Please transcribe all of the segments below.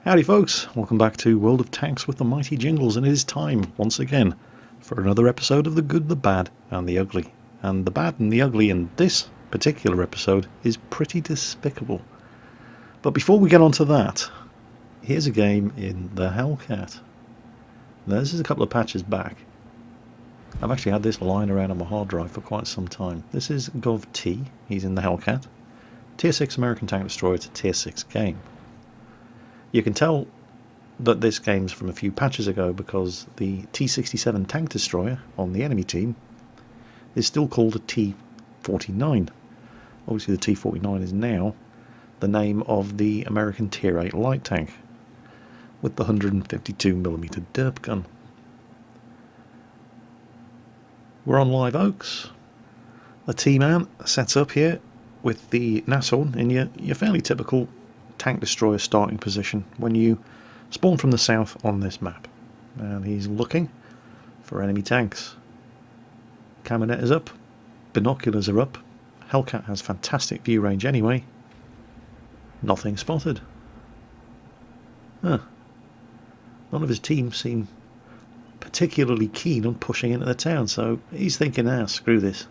Howdy folks, welcome back to World of Tanks with the Mighty Jingles, and it is time, once again, for another episode of The Good, the Bad, and the Ugly. And the bad and the ugly in this particular episode is pretty despicable. But before we get on to that, here's a game in the Hellcat. Now this is a couple of patches back. I've actually had this lying around on my hard drive for quite some time. This is Gov T, he's in the Hellcat. Tier 6 American Tank Destroyer, it's a Tier 6 game. You can tell that this game's from a few patches ago because the T-67 tank destroyer on the enemy team is still called a T-49. Obviously the T-49 is now the name of the American Tier 8 light tank with the 152mm derp gun. We're on Live Oaks. The T-man sets up here with the Nashorn in your fairly typical tank destroyer starting position when you spawn from the south on this map, and he's looking for enemy tanks. Caminet is up, binoculars are up, Hellcat has fantastic view range anyway. Nothing spotted. None of his team seem particularly keen on pushing into the town, so he's thinking, screw this.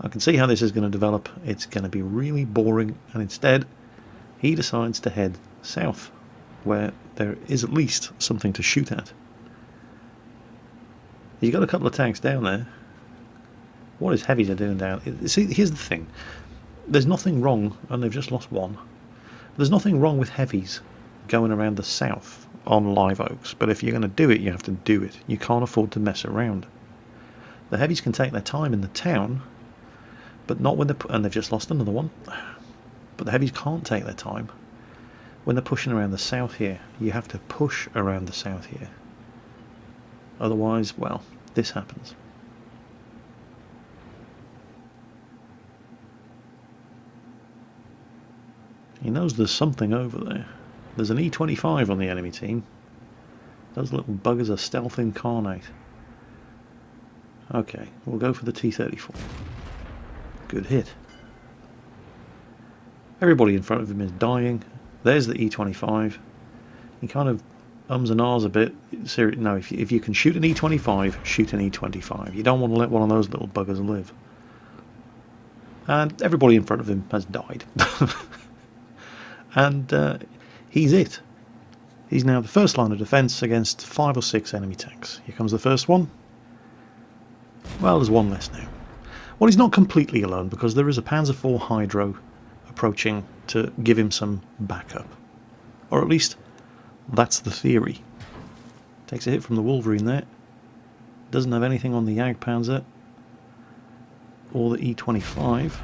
I can see how this is going to develop. It's going to be really boring, and instead he decides to head south, where there is at least something to shoot at. He's got a couple of tanks down there. What his heavies are doing down... See, here's the thing. There's nothing wrong, and they've just lost one. There's nothing wrong with heavies going around the south on Live Oaks, but if you're going to do it, you have to do it. You can't afford to mess around. The heavies can take their time in the town, but not when they're... And they've just lost another one. But the heavies can't take their time when they're pushing around the south here. You have to push around the south here. Otherwise, well, this happens. He knows there's something over there. There's an E25 on the enemy team. Those little buggers are stealth incarnate. Okay, we'll go for the T-34. Good hit. Everybody in front of him is dying. There's the E25. He kind of ums and ahs a bit. No, if you can shoot an E25, shoot an E25. You don't want to let one of those little buggers live. And everybody in front of him has died. And he's it. He's now the first line of defence against 5 or 6 enemy tanks. Here comes the first one. Well, there's one less now. Well, he's not completely alone because there is a Panzer IV Hydro approaching to give him some backup. Or at least, that's the theory. Takes a hit from the Wolverine there. Doesn't have anything on the Jagdpanzer or the E25.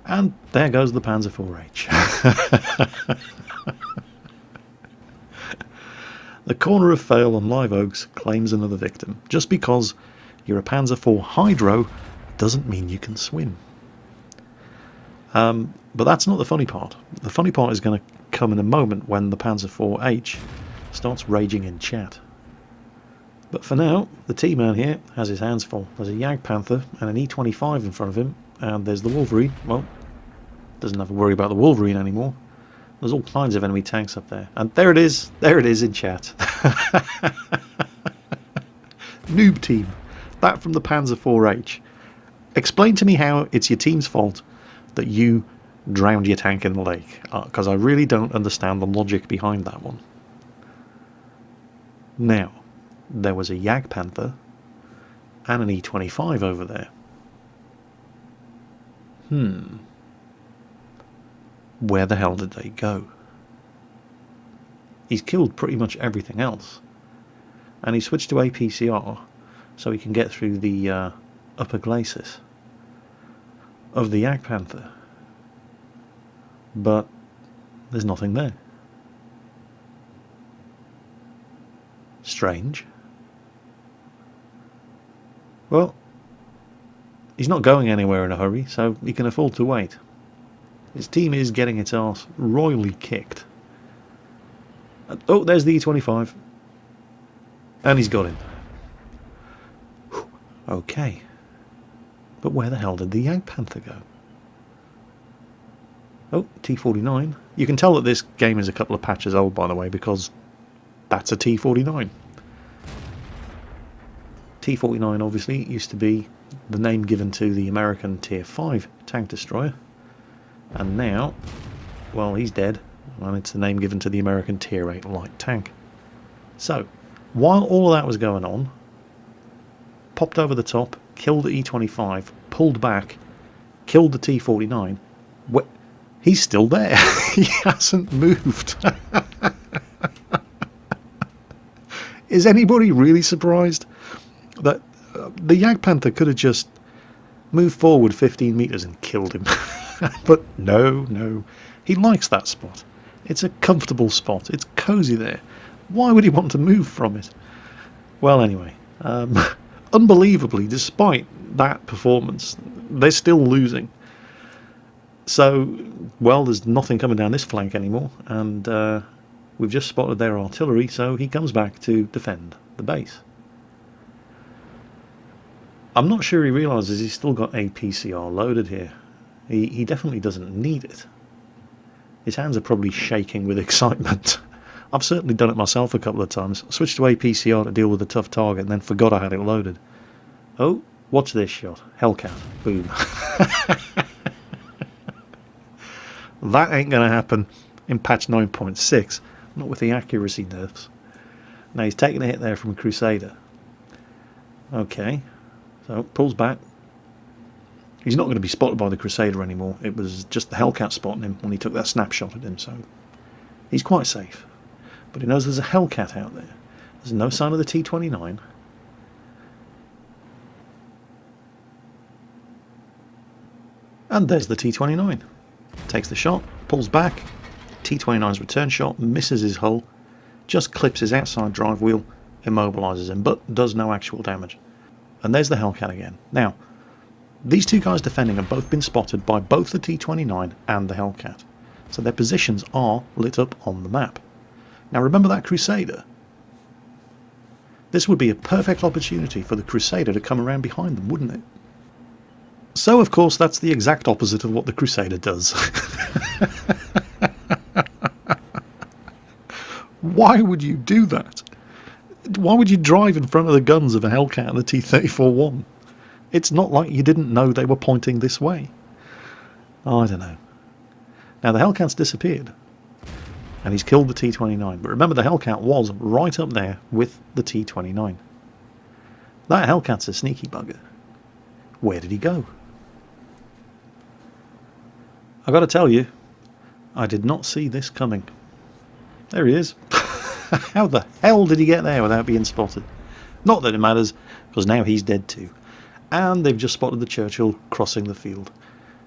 And there goes the Panzer IV-H. The corner of fail on Live Oaks claims another victim. Just because you're a Panzer IV Hydro doesn't mean you can swim. But that's not the funny part. The funny part is going to come in a moment when the Panzer IV-H starts raging in chat. But for now, the T-man here has his hands full. There's a Jagdpanther and an E25 in front of him, and there's the Wolverine. Well, doesn't have to worry about the Wolverine anymore. There's all kinds of enemy tanks up there. And there it is in chat. Noob team. That from the Panzer IV-H. Explain to me how it's your team's fault that you drowned your tank in the lake, because I really don't understand the logic behind that one. Now, there was a Jagdpanther and an E25 over there. Where the hell did they go? He's killed pretty much everything else, and he switched to APCR so he can get through the upper glacis of the Jagdpanther. But there's nothing there. Strange. Well, he's not going anywhere in a hurry, so he can afford to wait. His team is getting its arse royally kicked. Oh, there's the E25. And he's got him. Okay. But where the hell did the Jagdpanther go? Oh, T-49. You can tell that this game is a couple of patches old, by the way, because that's a T-49. T-49 obviously used to be the name given to the American Tier 5 tank destroyer, and now, well, he's dead, and it's the name given to the American Tier 8 light tank. So, while all of that was going on, popped over the top, killed the E-25, pulled back, killed the T-49, he's still there. He hasn't moved. Is anybody really surprised that the Jagdpanther could have just moved forward 15 metres and killed him? But no. He likes that spot. It's a comfortable spot. It's cosy there. Why would he want to move from it? Well, anyway, unbelievably, despite that performance, they're still losing. So, well, there's nothing coming down this flank anymore, and we've just spotted their artillery, so he comes back to defend the base. I'm not sure he realises he's still got a PCR loaded here. He definitely doesn't need it. His hands are probably shaking with excitement. I've certainly done it myself a couple of times. I switched to APCR to deal with a tough target and then forgot I had it loaded. Oh, watch this shot. Hellcat. Boom. That ain't going to happen in patch 9.6. Not with the accuracy nerfs. Now he's taking a hit there from a Crusader. Okay. So, pulls back. He's not going to be spotted by the Crusader anymore. It was just the Hellcat spotting him when he took that snapshot at him, so he's quite safe. But he knows there's a Hellcat out there. There's no sign of the T-29. And there's the T-29. Takes the shot, pulls back. T-29's return shot misses his hull, just clips his outside drive wheel, immobilises him, but does no actual damage. And there's the Hellcat again. Now, these two guys defending have both been spotted by both the T-29 and the Hellcat, so their positions are lit up on the map. Now remember that Crusader? This would be a perfect opportunity for the Crusader to come around behind them, wouldn't it? So of course that's the exact opposite of what the Crusader does. Why would you do that? Why would you drive in front of the guns of a Hellcat and the T-34-1? It's not like you didn't know they were pointing this way. Oh, I don't know. Now the Hellcat's disappeared. And he's killed the T-29. But remember, the Hellcat was right up there with the T-29. That Hellcat's a sneaky bugger. Where did he go? I've got to tell you, I did not see this coming. There he is. How the hell did he get there without being spotted? Not that it matters, because now he's dead too. And they've just spotted the Churchill crossing the field.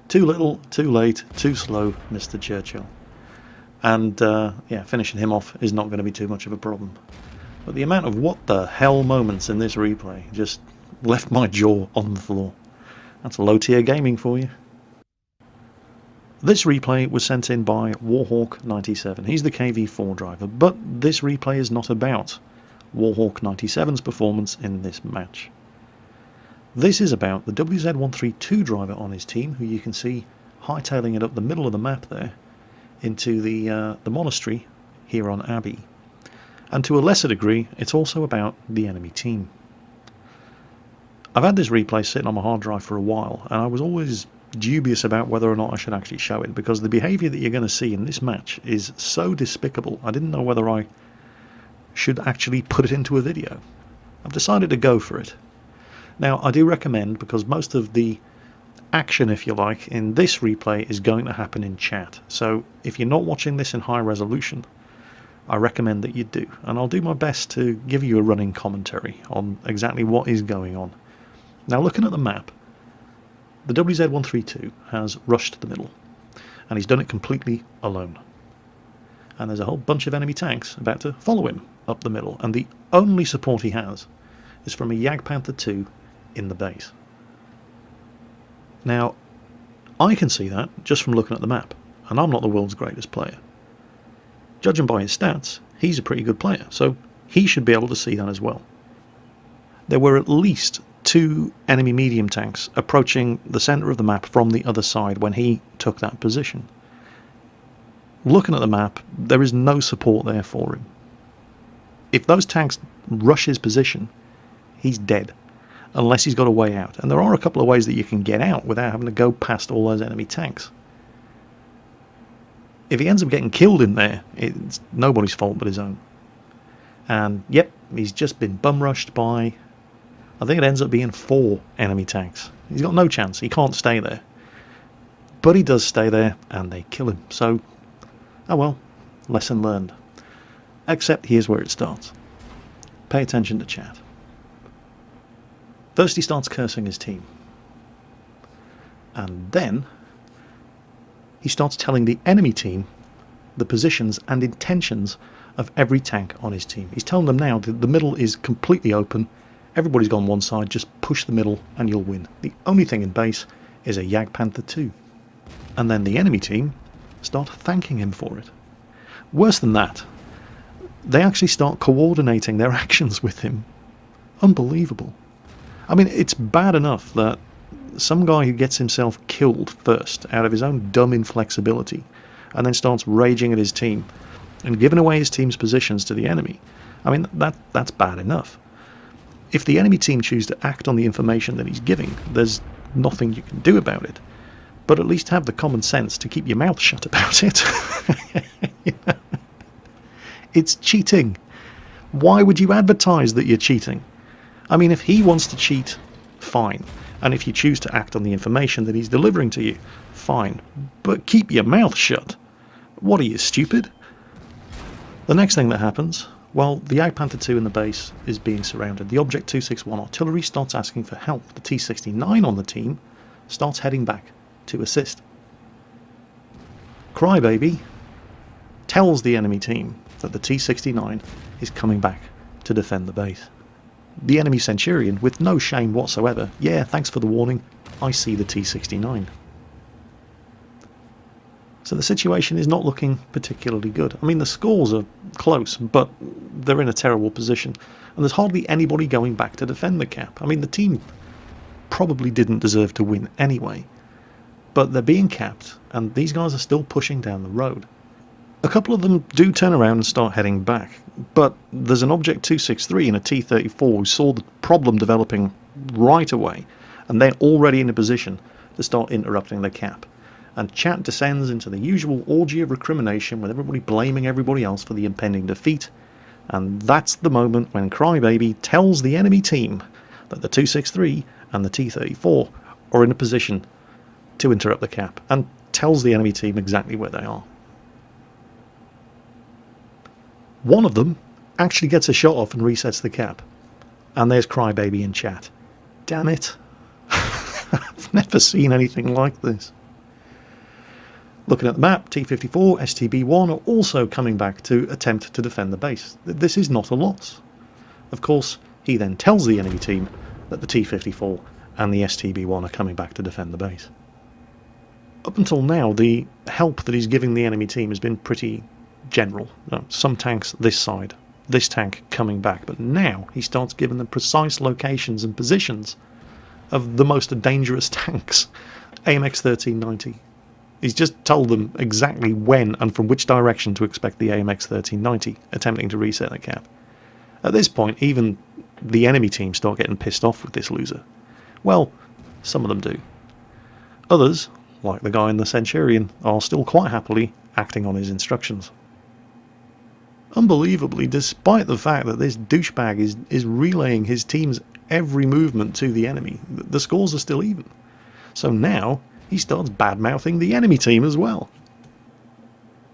Too little, too late, too slow, Mr. Churchill. And, yeah, finishing him off is not going to be too much of a problem. But the amount of what the hell moments in this replay just left my jaw on the floor. That's low-tier gaming for you. This replay was sent in by Warhawk97. He's the KV4 driver, but this replay is not about Warhawk97's performance in this match. This is about the WZ132 driver on his team, who you can see hightailing it up the middle of the map there into the monastery here on Abbey. And to a lesser degree, it's also about the enemy team. I've had this replay sitting on my hard drive for a while, and I was always dubious about whether or not I should actually show it, because the behaviour that you're going to see in this match is so despicable. I didn't know whether I should actually put it into a video. I've decided to go for it. Now, I do recommend, because most of the action, if you like, in this replay is going to happen in chat. So if you're not watching this in high resolution, I recommend that you do. And I'll do my best to give you a running commentary on exactly what is going on. Now, looking at the map, the WZ132 has rushed the middle, and he's done it completely alone. And there's a whole bunch of enemy tanks about to follow him up the middle, and the only support he has is from a Jagdpanther 2 in the base. Now, I can see that just from looking at the map, and I'm not the world's greatest player. Judging by his stats, he's a pretty good player, so he should be able to see that as well. There were at least 2 enemy medium tanks approaching the centre of the map from the other side when he took that position. looking at the map, there is no support there for him. If those tanks rush his position, he's dead, unless he's got a way out. And there are a couple of ways that you can get out without having to go past all those enemy tanks. If he ends up getting killed in there, it's nobody's fault but his own. And yep, he's just been bum rushed by, I think it ends up being 4 enemy tanks. He's got no chance, he can't stay there. But he does stay there, and they kill him. So, oh well, lesson learned. Except here's where it starts. Pay attention to chat. First he starts cursing his team. And then he starts telling the enemy team the positions and intentions of every tank on his team. He's telling them now that the middle is completely open, everybody's gone one side, just push the middle and you'll win. The only thing in base is a Jagdpanther 2. And then the enemy team start thanking him for it. Worse than that, they actually start coordinating their actions with him. Unbelievable. I mean, it's bad enough that some guy who gets himself killed first out of his own dumb inflexibility and then starts raging at his team and giving away his team's positions to the enemy. I mean, that's bad enough. If the enemy team choose to act on the information that he's giving, there's nothing you can do about it. But at least have the common sense to keep your mouth shut about it. It's cheating. Why would you advertise that you're cheating? I mean, if he wants to cheat, fine. And if you choose to act on the information that he's delivering to you, fine. But keep your mouth shut. What are you, stupid? The next thing that happens, well, the Jagdpanther 2 in the base is being surrounded. The Object 261 artillery starts asking for help. The T-69 on the team starts heading back to assist. Crybaby tells the enemy team that the T-69 is coming back to defend the base. The enemy Centurion, with no shame whatsoever, yeah, thanks for the warning, I see the T-69. So the situation is not looking particularly good. I mean, the scores are close, but they're in a terrible position, and there's hardly anybody going back to defend the cap. I mean, the team probably didn't deserve to win anyway, but they're being capped, and these guys are still pushing down the road. A couple of them do turn around and start heading back, but there's an Object 263 and a T-34 who saw the problem developing right away, and they're already in a position to start interrupting the cap. And chat descends into the usual orgy of recrimination with everybody blaming everybody else for the impending defeat, and that's the moment when Crybaby tells the enemy team that the 263 and the T-34 are in a position to interrupt the cap, and tells the enemy team exactly where they are. One of them actually gets a shot off and resets the cap, and there's Crybaby in chat. Damn it. I've never seen anything like this. Looking at the map, T-54, STB-1 are also coming back to attempt to defend the base. This is not a loss. Of course, he then tells the enemy team that the T-54 and the STB-1 are coming back to defend the base. Up until now, the help that he's giving the enemy team has been pretty general. Some tanks this side, this tank coming back, but now he starts giving them precise locations and positions of the most dangerous tanks. AMX 1390. He's just told them exactly when and from which direction to expect the AMX 1390 attempting to reset the cap. At this point, even the enemy team start getting pissed off with this loser. Well, some of them do. Others, like the guy in the Centurion, are still quite happily acting on his instructions. Unbelievably, despite the fact that this douchebag is relaying his team's every movement to the enemy, the scores are still even. So now he starts bad-mouthing the enemy team as well.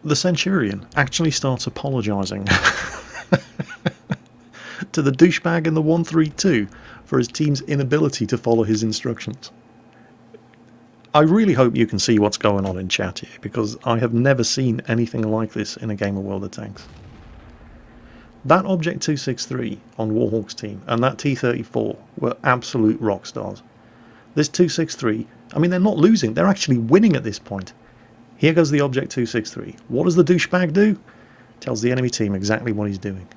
The Centurion actually starts apologising to the douchebag in the 132 for his team's inability to follow his instructions. I really hope you can see what's going on in chat here, because I have never seen anything like this in a game of World of Tanks. That Object 263 on Warhawk's team and that T-34 were absolute rock stars. This 263, I mean, they're not losing, they're actually winning at this point. Here goes the Object 263. What does the douchebag do? Tells the enemy team exactly what he's doing.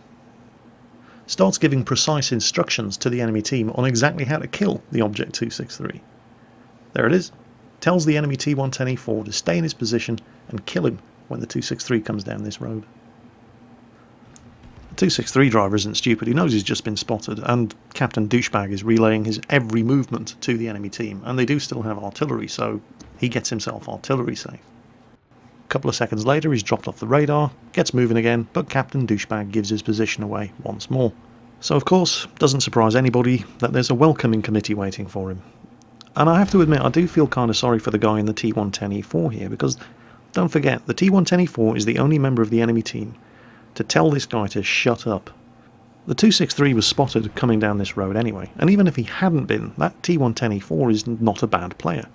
Starts giving precise instructions to the enemy team on exactly how to kill the Object 263. There it is. Tells the enemy T-110E4 to stay in his position and kill him when the 263 comes down this road. The 263 driver isn't stupid, he knows he's just been spotted, and Captain Douchebag is relaying his every movement to the enemy team, and they do still have artillery, so he gets himself artillery safe. A couple of seconds later he's dropped off the radar, gets moving again, but Captain Douchebag gives his position away once more. So of course, doesn't surprise anybody that there's a welcoming committee waiting for him. And I have to admit, I do feel kind of sorry for the guy in the T110E4 here, because don't forget, the T110E4 is the only member of the enemy team to tell this guy to shut up. The 263 was spotted coming down this road anyway, and even if he hadn't been, that T110E4 is not a bad player.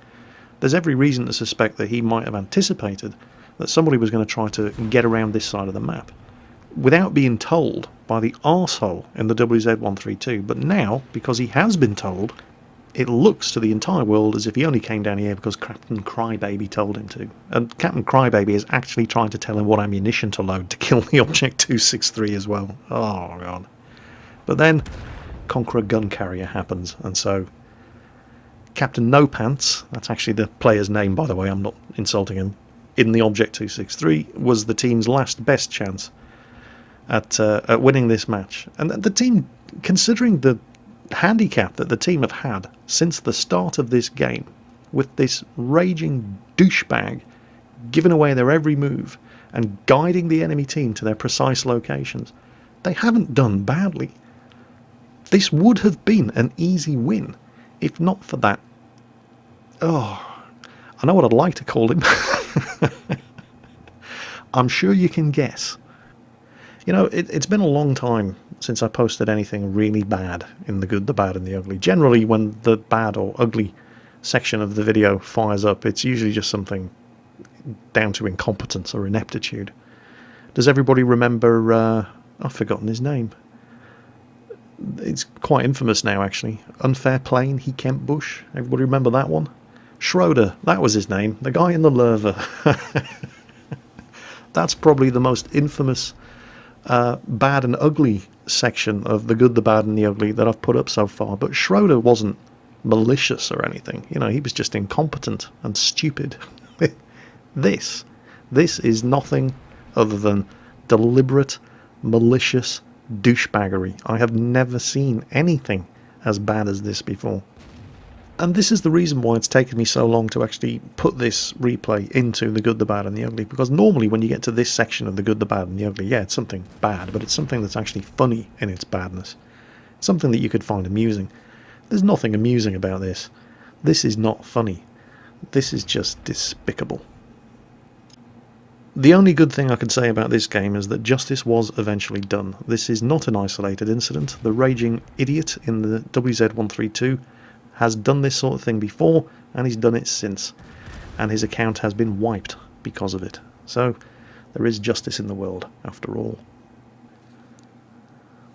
There's every reason to suspect that he might have anticipated that somebody was going to try to get around this side of the map, without being told by the arsehole in the WZ-132, but now, because he has been told, it looks to the entire world as if he only came down here because Captain Crybaby told him to. And Captain Crybaby is actually trying to tell him what ammunition to load to kill the Object 263 as well. Oh, God. But then, Conqueror Gun Carrier happens, and so Captain No Pants, that's actually the player's name, by the way, I'm not insulting him, in the Object 263, was the team's last best chance at winning this match. And the team, considering the handicap that the team have had since the start of this game, with this raging douchebag giving away their every move and guiding the enemy team to their precise locations, they haven't done badly. This would have been an easy win if not for that. Oh, I know what I'd like to call him. I'm sure you can guess. You know, it's been a long time since I posted anything really bad in the good, the bad and the ugly. Generally, when the bad or ugly section of the video fires up, it's usually just something down to incompetence or ineptitude. Does everybody remember, I've forgotten his name. It's quite infamous now, actually. Unfair Plane, he Kemp Bush. Everybody remember that one? Schroeder, that was his name. The guy in the Lerva. That's probably the most infamous bad and ugly section of the good, the bad and the ugly that I've put up so far. But Schroeder wasn't malicious or anything. You know, he was just incompetent and stupid. This is nothing other than deliberate, malicious douchebaggery. I have never seen anything as bad as this before. And this is the reason why it's taken me so long to actually put this replay into the good, the bad and the ugly, because normally when you get to this section of the good, the bad and the ugly, yeah, it's something bad, but it's something that's actually funny in its badness. It's something that you could find amusing. There's nothing amusing about this. This is not funny. This is just despicable. The only good thing I can say about this game is that justice was eventually done. This is not an isolated incident. The raging idiot in the WZ-132 has done this sort of thing before, and he's done it since. And his account has been wiped because of it. So, there is justice in the world, after all.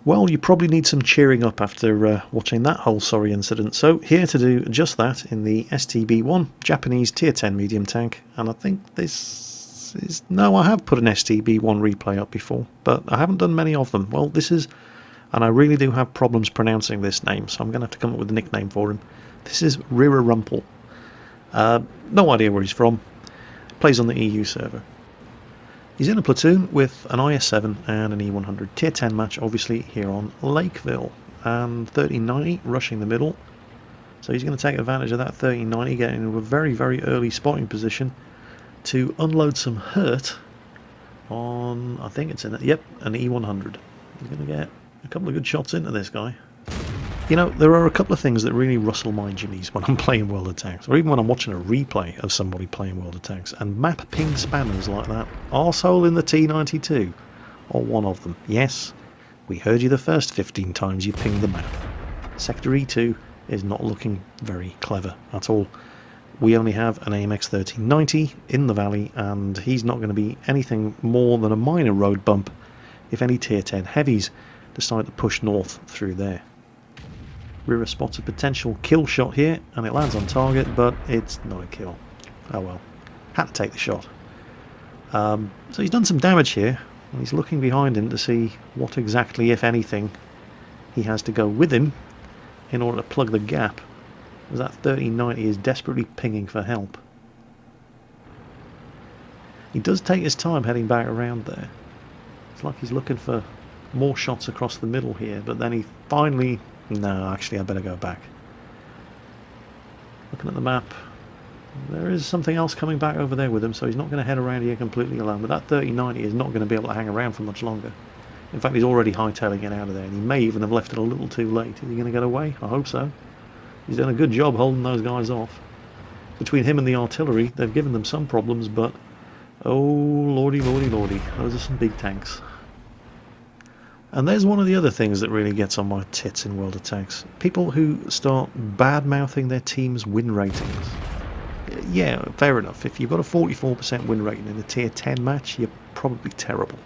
Well, you probably need some cheering up after watching that whole sorry incident. So, here to do just that in the STB-1 Japanese Tier 10 medium tank. And I think this is... No, I have put an STB-1 replay up before, but I haven't done many of them. Well, this is... And I really do have problems pronouncing this name, so I'm going to have to come up with a nickname for him. This is Rira Rumpel. No idea where he's from. Plays on the EU server. He's in a platoon with an IS-7 and an E-100. Tier 10 match, obviously, here on Lakeville. And 1390 rushing the middle. So he's going to take advantage of that 1390, getting into a very, very early spotting position to unload some hurt on, I think it's in it, yep, an E-100. He's going to get a couple of good shots into this guy. You know, there are a couple of things that really rustle my jimmies when I'm playing World of Tanks, or even when I'm watching a replay of somebody playing World of Tanks, and map ping spammers like that arsehole in the T92 are one of them. Yes, we heard you the first 15 times you pinged the map. Sector E2 is not looking very clever at all. We only have an AMX 1390 in the valley, and he's not going to be anything more than a minor road bump if any Tier 10 heavies decide to push north through there. Rira spots a potential kill shot here, and it lands on target, but it's not a kill. Oh well. Had to take the shot. So he's done some damage here, and he's looking behind him to see what exactly, if anything, he has to go with him in order to plug the gap, as that 1390 is desperately pinging for help. He does take his time heading back around there. It's like he's looking for more shots across the middle here, but then he finally... No, actually I better go back. Looking at the map, there is something else coming back over there with him, so he's not going to head around here completely alone, but that 3090 is not going to be able to hang around for much longer. In fact, he's already hightailing it out of there, and he may even have left it a little too late. Is he going to get away? I hope so. He's done a good job holding those guys off. Between him and the artillery, they've given them some problems, but... Oh, lordy, lordy, lordy. Those are some big tanks. And there's one of the other things that really gets on my tits in World of Tanks. People who start bad-mouthing their team's win ratings. Yeah, fair enough. If you've got a 44% win rating in a tier 10 match, you're probably terrible.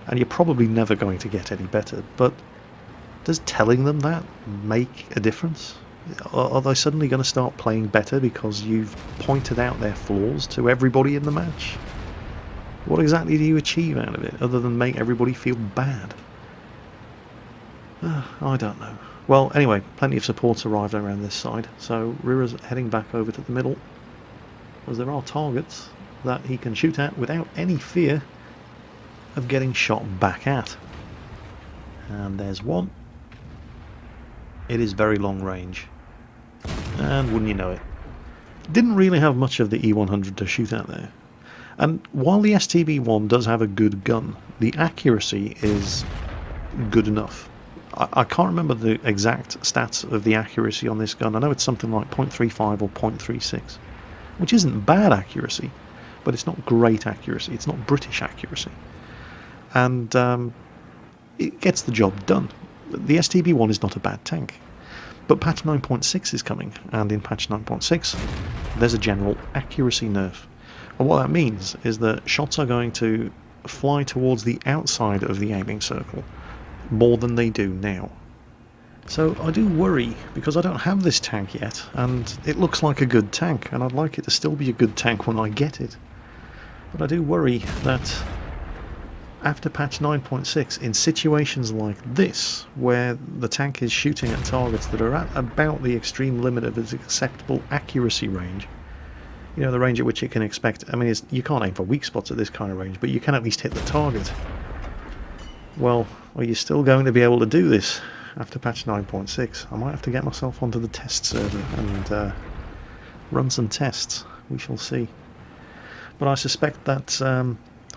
And you're probably never going to get any better. But does telling them that make a difference? Are they suddenly going to start playing better because you've pointed out their flaws to everybody in the match? What exactly do you achieve out of it, other than make everybody feel bad? I don't know. Well, anyway, plenty of supports arrived around this side, so Rira's heading back over to the middle, as there are targets that he can shoot at without any fear of getting shot back at. And there's one. It is very long range. And wouldn't you know it, didn't really have much of the E100 to shoot at there. And while the STB-1 does have a good gun, the accuracy is good enough. I can't remember the exact stats of the accuracy on this gun. I know it's something like 0.35 or 0.36, which isn't bad accuracy, but it's not great accuracy. It's not British accuracy. And it gets the job done. The STB-1 is not a bad tank. But patch 9.6 is coming, and in patch 9.6 there's a general accuracy nerf. And what that means is that shots are going to fly towards the outside of the aiming circle more than they do now. So I do worry, because I don't have this tank yet, and it looks like a good tank, and I'd like it to still be a good tank when I get it. But I do worry that after patch 9.6, in situations like this, where the tank is shooting at targets that are at about the extreme limit of its acceptable accuracy range, you know, the range at which it can expect, I mean, you can't aim for weak spots at this kind of range, but you can at least hit the target. Well, are you still going to be able to do this after patch 9.6? I might have to get myself onto the test server and run some tests. We shall see. But I suspect that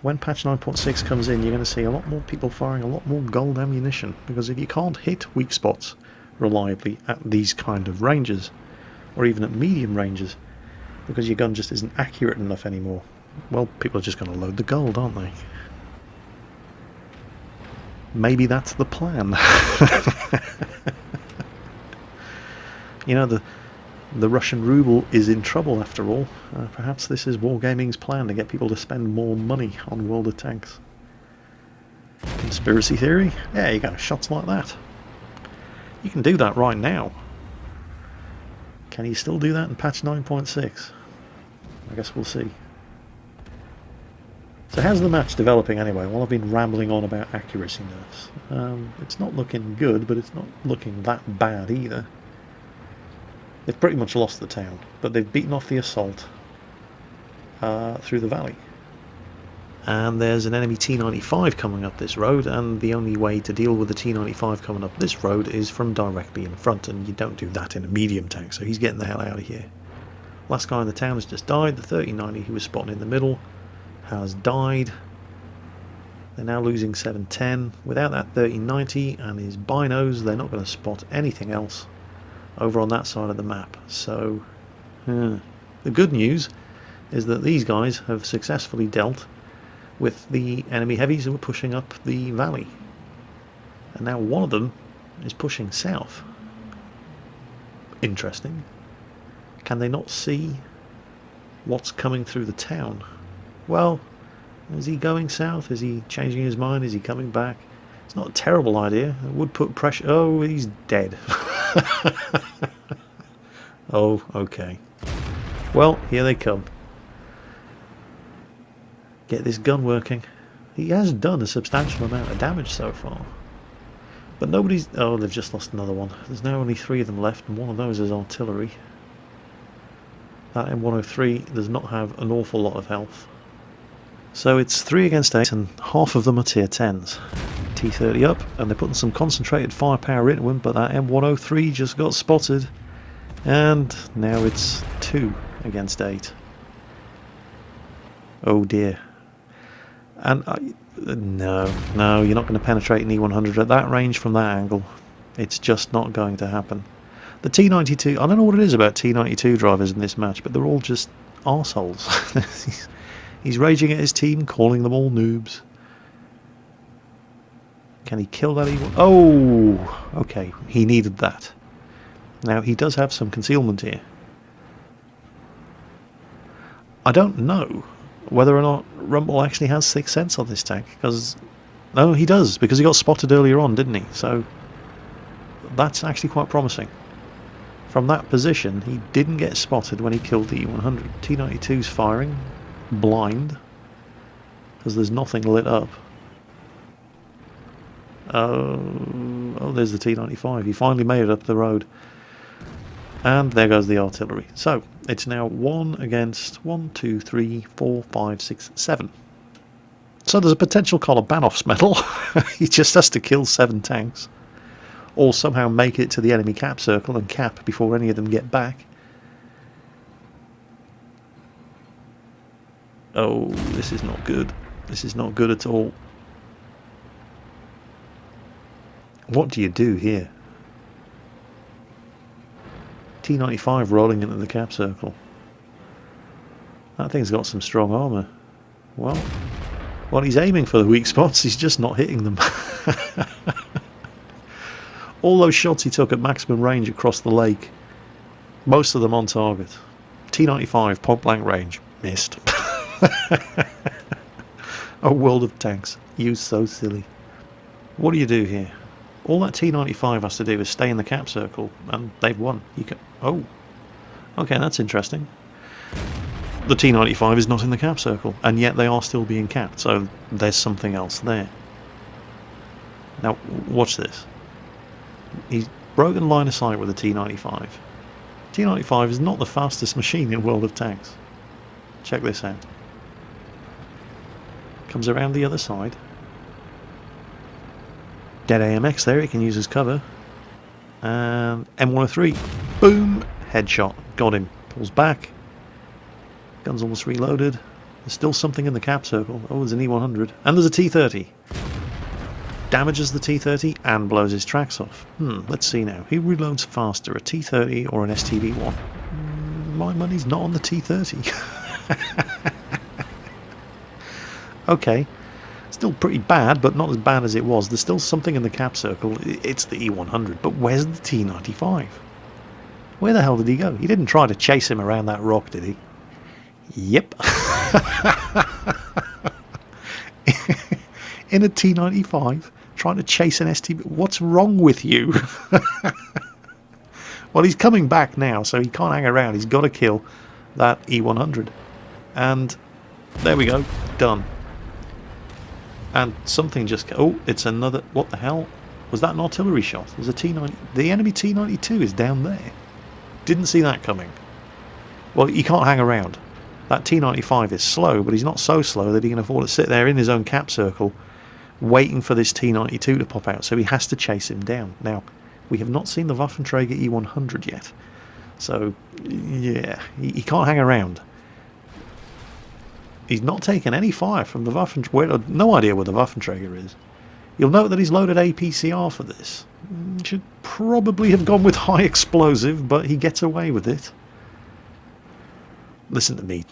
when patch 9.6 comes in, you're going to see a lot more people firing a lot more gold ammunition, because if you can't hit weak spots reliably at these kind of ranges, or even at medium ranges, because your gun just isn't accurate enough anymore, well, people are just going to load the gold, aren't they? Maybe that's the plan. You know, the Russian ruble is in trouble after all. Perhaps this is Wargaming's plan to get people to spend more money on World of Tanks. Conspiracy theory? Yeah, you go, shots like that. You can do that right now. Can you still do that in patch 9.6? I guess we'll see. So how's the match developing anyway? Well, I've been rambling on about accuracy nerfs. It's not looking good, but it's not looking that bad either. They've pretty much lost the town, but they've beaten off the assault through the valley. And there's an enemy T-95 coming up this road, and the only way to deal with the T-95 coming up this road is from directly in front, and you don't do that in a medium tank, so he's getting the hell out of here. Last guy in the town has just died. The 3090 who was spotting in the middle has died. They're now losing 710. Without that 3090 and his binos, they're not going to spot anything else over on that side of the map. So the good news is that these guys have successfully dealt with the enemy heavies who were pushing up the valley, and now one of them is pushing south. Interesting. Can they not see what's coming through the town? Well, is he going south? Is he changing his mind? Is he coming back? It's not a terrible idea. It would put pressure... Oh, he's dead. Oh, okay. Well, here they come. Get this gun working. He has done a substantial amount of damage so far. But nobody's... Oh, they've just lost another one. There's now only 3 of them left, and one of those is artillery. That M103 does not have an awful lot of health. So it's 3 against 8 and half of them are tier 10s. T30 up, and they're putting some concentrated firepower into him, but that M103 just got spotted. And now it's 2 against 8. Oh dear. And no, you're not going to penetrate an E100 at that range from that angle. It's just not going to happen. The T92, I don't know what it is about T92 drivers in this match, but they're all just arseholes. He's raging at his team, calling them all noobs. Can he kill that E1? Oh, okay, he needed that. Now, he does have some concealment here. I don't know whether or not Rumble actually has sixth sense on this tank, because... No, he does, because he got spotted earlier on, didn't he? So, that's actually quite promising. From that position, he didn't get spotted when he killed the E100. T92's firing, blind, because there's nothing lit up. Oh, there's the T95. He finally made it up the road. And there goes the artillery. So, it's now 1 against 1, 2, 3, 4, 5, 6, 7. So there's a potential Kolobanov's medal. He just has to kill 7 tanks. Or somehow make it to the enemy cap circle and cap before any of them get back. Oh, this is not good. This is not good at all. What do you do here? T95 rolling into the cap circle. That thing's got some strong armour. Well, he's aiming for the weak spots, he's just not hitting them. All those shots he took at maximum range across the lake, most of them on target. T95 point blank range, missed. A world of tanks, you so silly. What do you do here? All that T95 has to do is stay in the cap circle, and they've won. You can... Oh, okay, that's interesting. The T95 is not in the cap circle, and yet they are still being capped, so there's something else there. Now, watch this. He's broken line of sight with the T95. T95 is not the fastest machine in World of Tanks. Check this out. Comes around the other side. Dead AMX there, he can use as cover. And M103. Boom! Headshot. Got him. Pulls back. Gun's almost reloaded. There's still something in the cap circle. Oh, there's an E100. And there's a T30. Damages the T30 and blows his tracks off. Let's see now. Who reloads faster, a T30 or an STV-1? My money's not on the T30. Okay. Still pretty bad, but not as bad as it was. There's still something in the cap circle. It's the E100. But where's the T95? Where the hell did he go? He didn't try to chase him around that rock, did he? Yep. In a T95, trying to chase an STV. What's wrong with you? Well, he's coming back now, so he can't hang around. He's got to kill that E100. And there we go. Done. And something just... Oh, it's another... What the hell? Was that an artillery shot? There's a T90... The enemy T92 is down there. Didn't see that coming. Well, he can't hang around. That T95 is slow, but he's not so slow that he can afford to sit there in his own cap circle waiting for this T92 to pop out, so he has to chase him down. Now, we have not seen the Waffenträger E100 yet. So, yeah, he can't hang around. He's not taken any fire from the Waffenträger. No idea where the Waffenträger is. You'll note that he's loaded APCR for this. Should probably have gone with high explosive, but he gets away with it. Listen to me.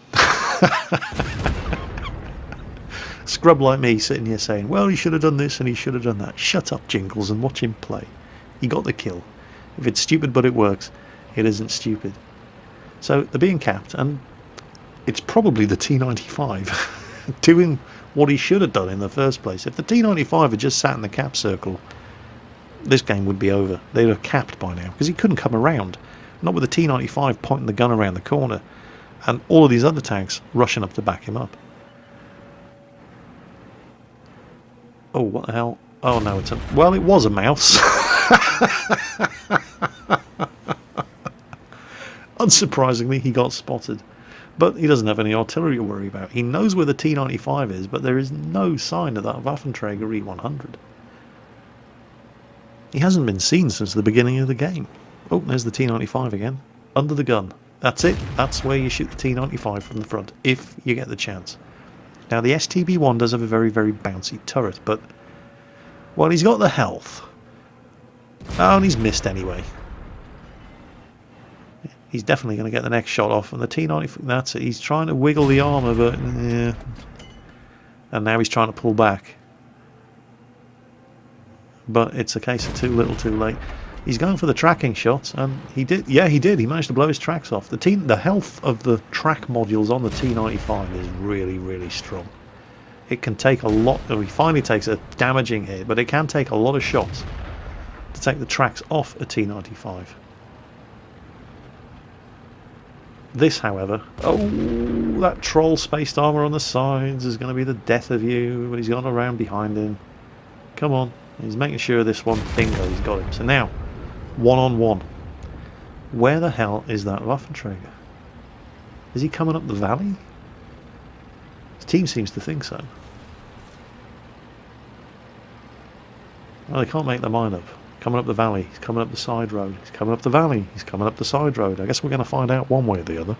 Scrub like me sitting here saying, well, he should have done this and he should have done that. Shut up, Jingles, and watch him play. He got the kill. If it's stupid but it works, it isn't stupid. So they're being capped, and it's probably the T95 doing what he should have done in the first place. If the T95 had just sat in the cap circle, this game would be over. They'd have capped by now, because he couldn't come around. Not with the T95 pointing the gun around the corner, and all of these other tanks rushing up to back him up. Oh, what the hell? Oh no, it's a... Well, it was a mouse. Unsurprisingly, he got spotted. But he doesn't have any artillery to worry about. He knows where the T-95 is, but there is no sign of that Waffenträger E-100. He hasn't been seen since the beginning of the game. Oh, there's the T-95 again. Under the gun. That's it. That's where you shoot the T-95 from the front, if you get the chance. Now, the STB-1 does have a very, very bouncy turret, but... well, he's got the health. Oh, and he's missed anyway. He's definitely going to get the next shot off, and the T-95... that's it. He's trying to wiggle the armour, but... yeah. And now he's trying to pull back. But it's a case of too little, too late. He's going for the tracking shots, and he did. Yeah, he did. He managed to blow his tracks off. The health of the track modules on the T-95 is really, really strong. It can take a lot. He finally takes a damaging hit, but it can take a lot of shots to take the tracks off a T-95. This, however, oh, that troll spaced armour on the sides is going to be the death of you. But he's gone around behind him. Come on. He's making sure this one, bingo, he's got him. So now, one-on-one. Where the hell is that Waffenträger? Is he coming up the valley? His team seems to think so. Well, they can't make their mind up. Coming up the valley, he's coming up the side road, he's coming up the valley, he's coming up the side road. I guess we're going to find out one way or the other.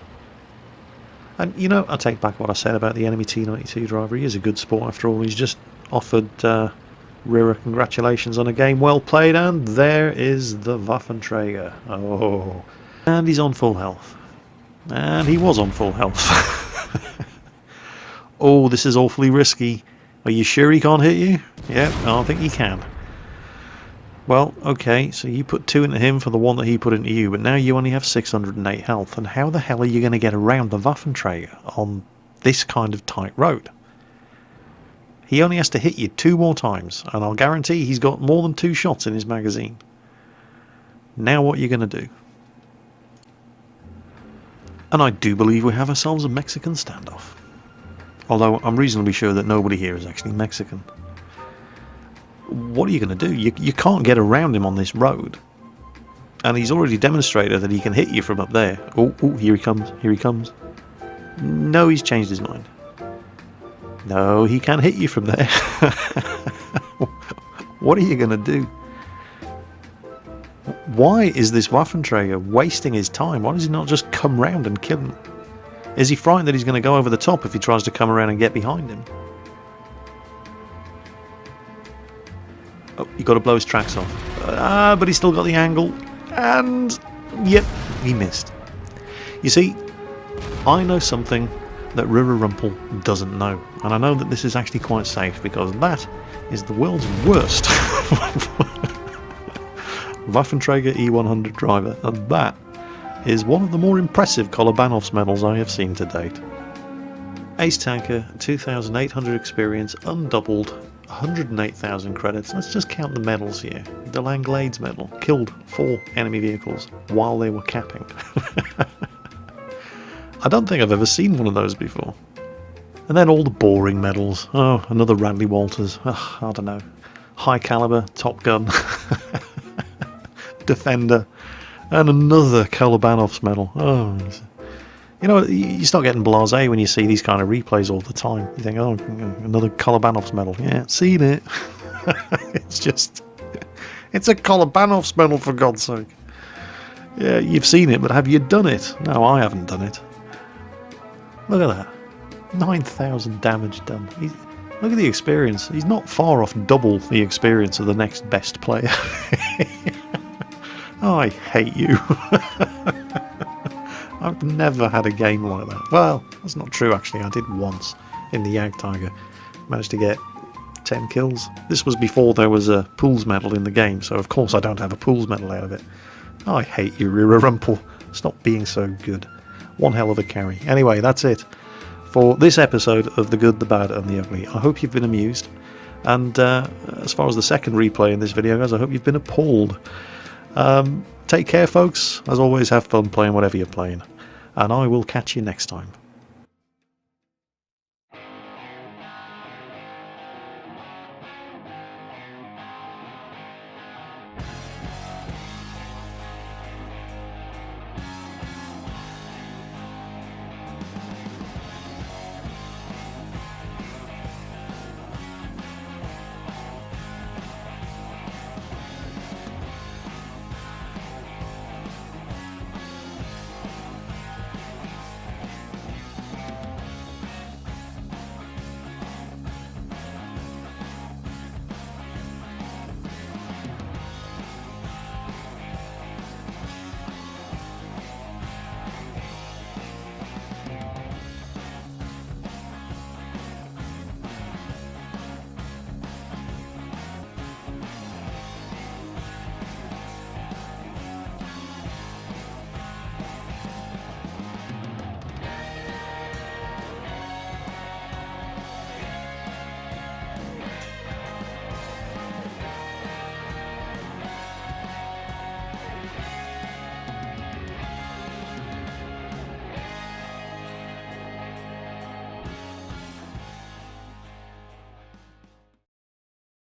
And, you know, I take back what I said about the enemy T-92 driver. He is a good sport after all. He's just offered... Rira, congratulations on a game well played, and there is the Waffenträger. Oh, and he's on full health. And he was on full health. Oh, this is awfully risky. Are you sure he can't hit you? Yeah, I don't think he can. Well, okay, so you put 2 into him for the 1 that he put into you, but now you only have 608 health, and how the hell are you going to get around the Waffenträger on this kind of tight road? He only has to hit you 2 more times, and I'll guarantee he's got more than 2 shots in his magazine. Now what are you going to do? And I do believe we have ourselves a Mexican standoff. Although I'm reasonably sure that nobody here is actually Mexican. What are you going to do? You can't get around him on this road. And he's already demonstrated that he can hit you from up there. Oh, here he comes, here he comes. No, he's changed his mind. No, he can't hit you from there. What are you going to do? Why is this Waffenträger wasting his time? Why does he not just come round and kill him? Is he frightened that he's going to go over the top if he tries to come around and get behind him? Oh, you got to blow his tracks off. But he's still got the angle. And, yep, he missed. You see, I know something that Rira doesn't know, and I know that this is actually quite safe because that is the world's worst Waffenträger E100 driver, and that is one of the more impressive Kolobanov's medals I have seen to date. Ace Tanker, 2,800 experience, undoubled, 108,000 credits. Let's just count the medals here. The Langlades medal, killed 4 enemy vehicles while they were capping. I don't think I've ever seen one of those before. And then all the boring medals. Oh, another Radley Walters. Oh, I don't know. High caliber, Top Gun, Defender, and another Kolobanov's medal. Oh, you know, you start getting blasé when you see these kind of replays all the time. You think, oh, another Kolobanov's medal. Yeah, seen it. It's a Kolobanov's medal, for God's sake. Yeah, you've seen it, but have you done it? No, I haven't done it. Look at that. 9,000 damage done. Look at the experience. He's not far off double the experience of the next best player. Oh, I hate you. I've never had a game like that. Well, that's not true actually. I did once in the Jagdtiger. Managed to get 10 kills. This was before there was a pools medal in the game, so of course I don't have a pools medal out of it. Oh, I hate you, Rira. Stop being so good. One hell of a carry. Anyway, that's it for this episode of The Good, the Bad and the Ugly. I hope you've been amused. And as far as the second replay in this video goes, I hope you've been appalled. Take care, folks. As always, have fun playing whatever you're playing. And I will catch you next time.